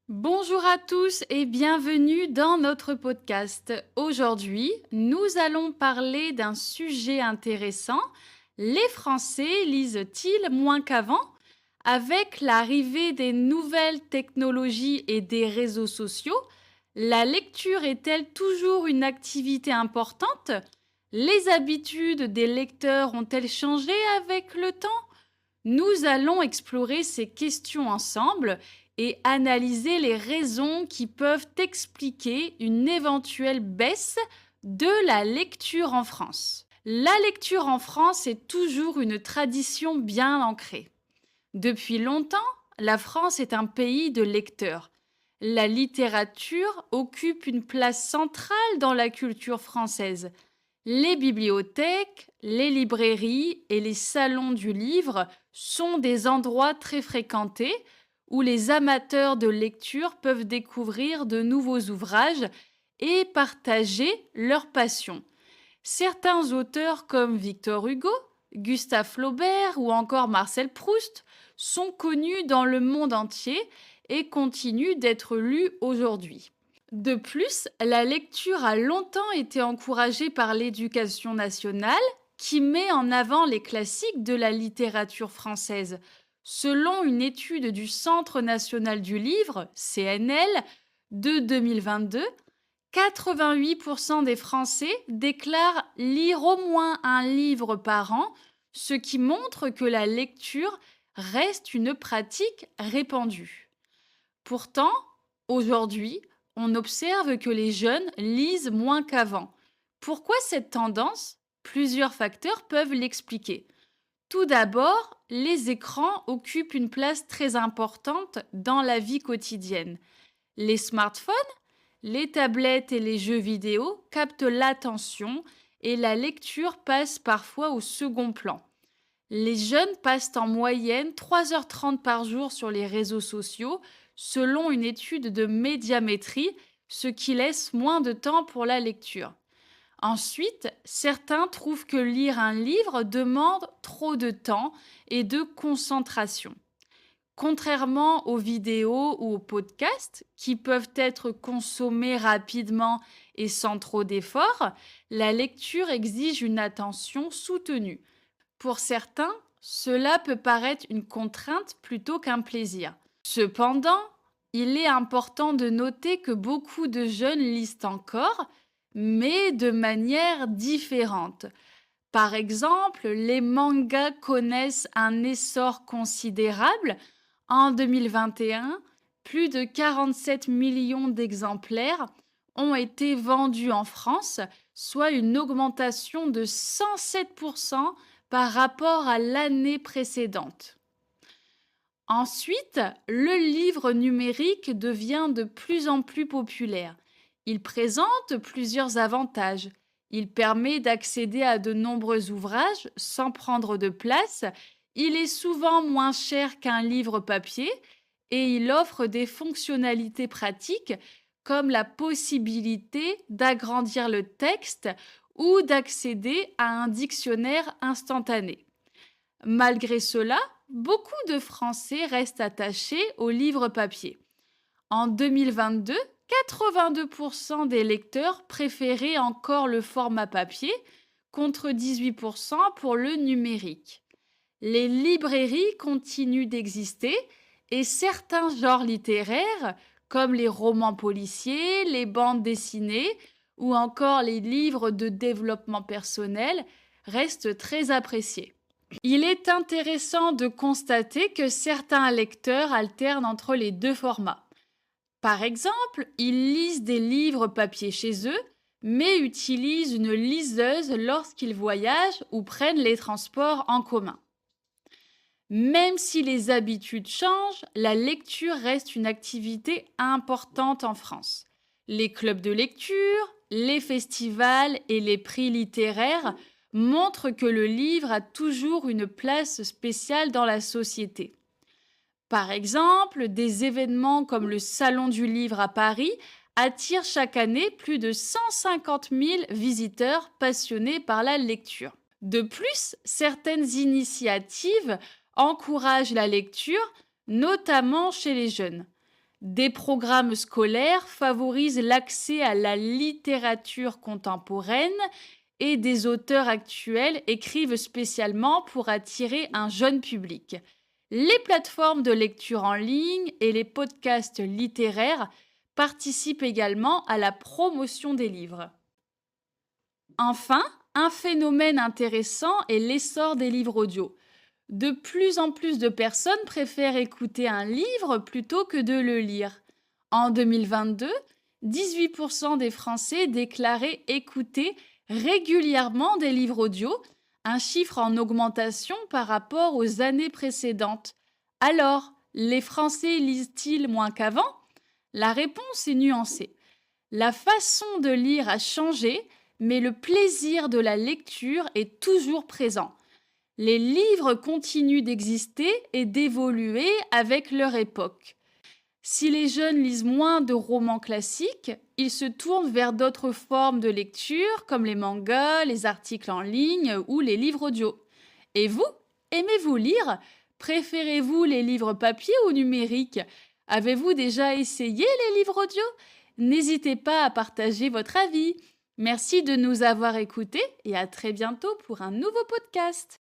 Bonjour à tous et bienvenue dans notre podcast. Aujourd'hui, nous allons parler d'un sujet intéressant. Les Français lisent-ils moins qu'avant? Avec l'arrivée des nouvelles technologies et des réseaux sociaux, la lecture est-elle toujours une activité importante? Les habitudes des lecteurs ont-elles changé avec le temps? Nous allons explorer ces questions ensemble et analyser les raisons qui peuvent expliquer une éventuelle baisse de la lecture en France. La lecture en France est toujours une tradition bien ancrée. Depuis longtemps, la France est un pays de lecteurs. La littérature occupe une place centrale dans la culture française. Les bibliothèques, les librairies et les salons du livre sont des endroits très fréquentés où les amateurs de lecture peuvent découvrir de nouveaux ouvrages et partager leur passion. Certains auteurs comme Victor Hugo, Gustave Flaubert ou encore Marcel Proust sont connus dans le monde entier et continuent d'être lus aujourd'hui. De plus, la lecture a longtemps été encouragée par l'éducation nationale qui met en avant les classiques de la littérature française. Selon une étude du Centre national du livre, CNL, de 2022, 88% des Français déclarent lire au moins un livre par an, ce qui montre que la lecture reste une pratique répandue. Pourtant, aujourd'hui, on observe que les jeunes lisent moins qu'avant. Pourquoi cette tendance? Plusieurs facteurs peuvent l'expliquer. Tout d'abord, les écrans occupent une place très importante dans la vie quotidienne. Les smartphones, les tablettes et les jeux vidéo captent l'attention et la lecture passe parfois au second plan. Les jeunes passent en moyenne 3h30 par jour sur les réseaux sociaux, selon une étude de médiamétrie, ce qui laisse moins de temps pour la lecture. Ensuite, certains trouvent que lire un livre demande trop de temps et de concentration. Contrairement aux vidéos ou aux podcasts, qui peuvent être consommés rapidement et sans trop d'efforts, la lecture exige une attention soutenue. Pour certains, cela peut paraître une contrainte plutôt qu'un plaisir. Cependant, il est important de noter que beaucoup de jeunes lisent encore, mais de manière différente. Par exemple, les mangas connaissent un essor considérable. En 2021, plus de 47 millions d'exemplaires ont été vendus en France, soit une augmentation de 107% par rapport à l'année précédente. Ensuite, le livre numérique devient de plus en plus populaire. Il présente plusieurs avantages. Il permet d'accéder à de nombreux ouvrages sans prendre de place. Il est souvent moins cher qu'un livre papier et il offre des fonctionnalités pratiques comme la possibilité d'agrandir le texte ou d'accéder à un dictionnaire instantané. Malgré cela, beaucoup de Français restent attachés aux livres papier. En 2022, 82% des lecteurs préféraient encore le format papier contre 18% pour le numérique. Les librairies continuent d'exister et certains genres littéraires, comme les romans policiers, les bandes dessinées ou encore les livres de développement personnel, restent très appréciés. Il est intéressant de constater que certains lecteurs alternent entre les deux formats. Par exemple, ils lisent des livres papier chez eux, mais utilisent une liseuse lorsqu'ils voyagent ou prennent les transports en commun. Même si les habitudes changent, la lecture reste une activité importante en France. Les clubs de lecture, les festivals et les prix littéraires montrent que le livre a toujours une place spéciale dans la société. Par exemple, des événements comme le Salon du livre à Paris attirent chaque année plus de 150 000 visiteurs passionnés par la lecture. De plus, certaines initiatives encouragent la lecture, notamment chez les jeunes. Des programmes scolaires favorisent l'accès à la littérature contemporaine et des auteurs actuels écrivent spécialement pour attirer un jeune public. Les plateformes de lecture en ligne et les podcasts littéraires participent également à la promotion des livres. Enfin, un phénomène intéressant est l'essor des livres audio. De plus en plus de personnes préfèrent écouter un livre plutôt que de le lire. En 2022, 18% des Français déclaraient écouter régulièrement des livres audio, un chiffre en augmentation par rapport aux années précédentes. Alors, les Français lisent-ils moins qu'avant? La réponse est nuancée. La façon de lire a changé, mais le plaisir de la lecture est toujours présent. Les livres continuent d'exister et d'évoluer avec leur époque. Si les jeunes lisent moins de romans classiques, ils se tournent vers d'autres formes de lecture comme les mangas, les articles en ligne ou les livres audio. Et vous, aimez-vous lire? Préférez-vous les livres papier ou numériques? Avez-vous déjà essayé les livres audio? N'hésitez pas à partager votre avis. Merci de nous avoir écoutés et à très bientôt pour un nouveau podcast.